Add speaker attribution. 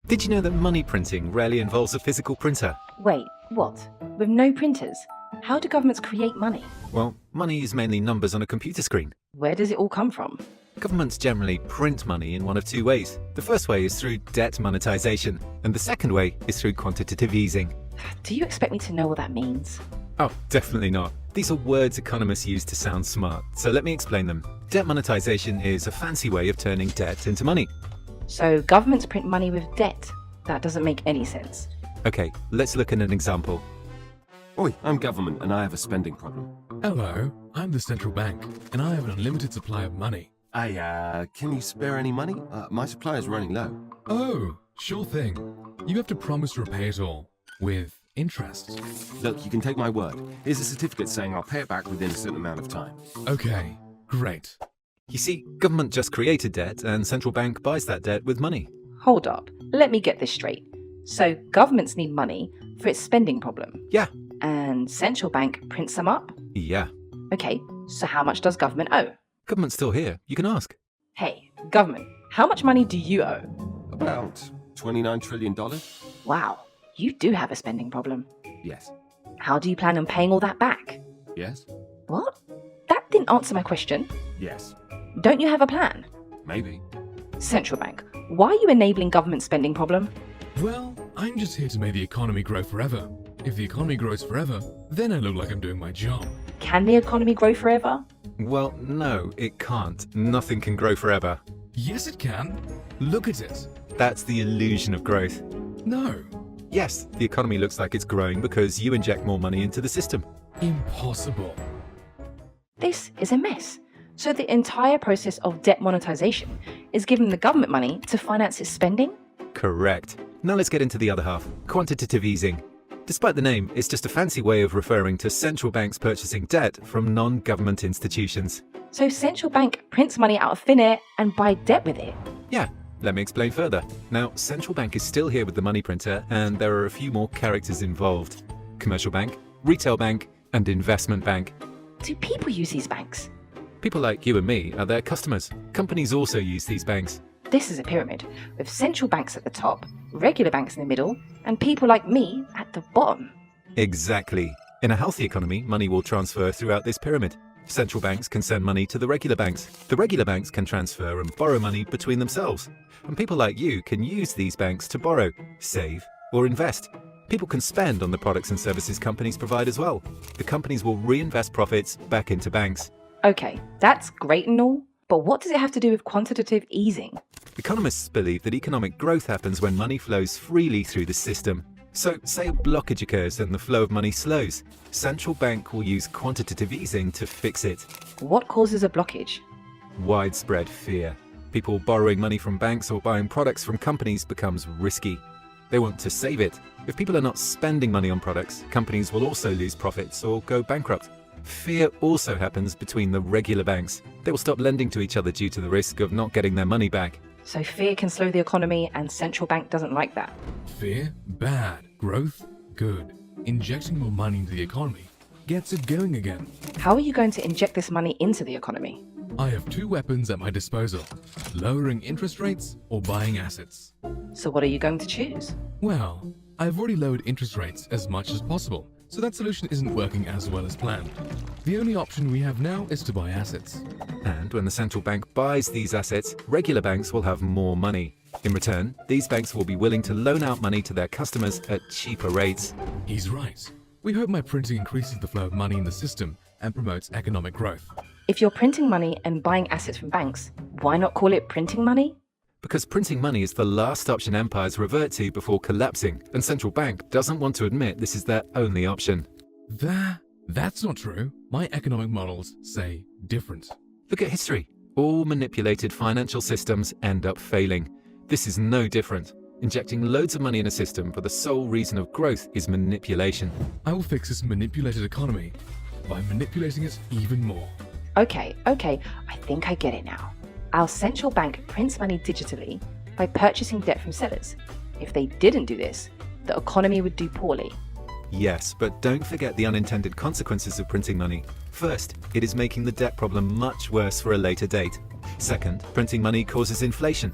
Speaker 1: Did you know that money printing rarely involves a physical printer?
Speaker 2: Wait, what? With no printers? How do governments create money?
Speaker 1: Well, money is mainly numbers on a computer screen.
Speaker 2: Where does it all come from?
Speaker 1: Governments generally print money in one of two ways. The first way is through debt monetization, and the second way is through quantitative easing.
Speaker 2: Do you expect me to know what that means?
Speaker 1: Oh, definitely not. These are words economists use to sound smart, so let me explain them. Debt monetization is a fancy way of turning debt into money.
Speaker 2: So governments print money with debt? That doesn't make any sense.
Speaker 1: Okay, let's look at an example.
Speaker 3: Oi, I'm government and I have a spending problem.
Speaker 4: Hello, I'm the central bank, and I have an unlimited supply of money.
Speaker 3: Can you spare any money? My supply is running low.
Speaker 4: Oh, sure thing. You have to promise to repay it all, with interest.
Speaker 3: Look, you can take my word. Here's a certificate saying I'll pay it back within a certain amount of time.
Speaker 4: Okay, great.
Speaker 1: You see, government just created debt, and central bank buys that debt with money.
Speaker 2: Hold up, let me get this straight. So governments need money for its spending problem?
Speaker 1: Yeah.
Speaker 2: And central bank prints them up?
Speaker 1: Yeah.
Speaker 2: Okay, so how much does government owe?
Speaker 1: Government's still here. You can ask.
Speaker 2: Hey, government, how much money do you owe?
Speaker 3: About $29 trillion?
Speaker 2: Wow, you do have a spending problem.
Speaker 3: Yes.
Speaker 2: How do you plan on paying all that back?
Speaker 3: Yes?
Speaker 2: What? That didn't answer my question.
Speaker 3: Yes.
Speaker 2: Don't you have a plan?
Speaker 3: Maybe.
Speaker 2: Central bank, why are you enabling government spending problem?
Speaker 4: Well, I'm just here to make the economy grow forever. If the economy grows forever, then I look like I'm doing my job.
Speaker 2: Can the economy grow forever?
Speaker 1: Well, no, it can't. Nothing can grow forever.
Speaker 4: Yes, it can. Look at it.
Speaker 1: That's the illusion of growth.
Speaker 4: No.
Speaker 1: Yes, the economy looks like it's growing because you inject more money into the system.
Speaker 4: Impossible.
Speaker 2: This is a mess. So the entire process of debt monetization is giving the government money to finance its spending?
Speaker 1: Correct. Now let's get into the other half, quantitative easing. Despite the name, it's just a fancy way of referring to central banks purchasing debt from non-government institutions.
Speaker 2: So central bank prints money out of thin air and buy debt with it?
Speaker 1: Yeah, let me explain further. Now, central bank is still here with the money printer, and there are a few more characters involved. Commercial bank, retail bank, and investment bank.
Speaker 2: Do people use these banks?
Speaker 1: People like you and me are their customers. Companies also use these banks.
Speaker 2: This is a pyramid, with central banks at the top, regular banks in the middle, and people like me at the bottom.
Speaker 1: Exactly. In a healthy economy, money will transfer throughout this pyramid. Central banks can send money to the regular banks. The regular banks can transfer and borrow money between themselves. And people like you can use these banks to borrow, save, or invest. People can spend on the products and services companies provide as well. The companies will reinvest profits back into banks.
Speaker 2: Okay, that's great and all, but what does it have to do with quantitative easing?
Speaker 1: Economists believe that economic growth happens when money flows freely through the system. So, say a blockage occurs and the flow of money slows. Central bank will use quantitative easing to fix it.
Speaker 2: What causes a blockage?
Speaker 1: Widespread fear. People borrowing money from banks or buying products from companies becomes risky. They want to save it. If people are not spending money on products, companies will also lose profits or go bankrupt. Fear also happens between the regular banks. They will stop lending to each other due to the risk of not getting their money back.
Speaker 2: So fear can slow the economy and central bank doesn't like that.
Speaker 4: Fear, bad. Growth, good. Injecting more money into the economy gets it going again.
Speaker 2: How are you going to inject this money into the economy?
Speaker 4: I have two weapons at my disposal, lowering interest rates or buying assets.
Speaker 2: So what are you going to choose?
Speaker 4: Well, I've already lowered interest rates as much as possible, so that solution isn't working as well as planned. The only option we have now is to buy assets.
Speaker 1: And when the central bank buys these assets, regular banks will have more money. In return, these banks will be willing to loan out money to their customers at cheaper rates.
Speaker 4: He's right. We hope my printing increases the flow of money in the system and promotes economic growth.
Speaker 2: If you're printing money and buying assets from banks, why not call it printing money?
Speaker 1: Because printing money is the last option empires revert to before collapsing, and central bank doesn't want to admit this is their only option.
Speaker 4: That's not true. My economic models say different.
Speaker 1: Look at history. All manipulated financial systems end up failing. This is no different. Injecting loads of money in a system for the sole reason of growth is manipulation.
Speaker 4: I will fix this manipulated economy by manipulating it even more.
Speaker 2: Okay, I think I get it now. Our central bank prints money digitally by purchasing debt from sellers. If they didn't do this, the economy would do poorly.
Speaker 1: Yes, but don't forget the unintended consequences of printing money. First, it is making the debt problem much worse for a later date. Second, printing money causes inflation.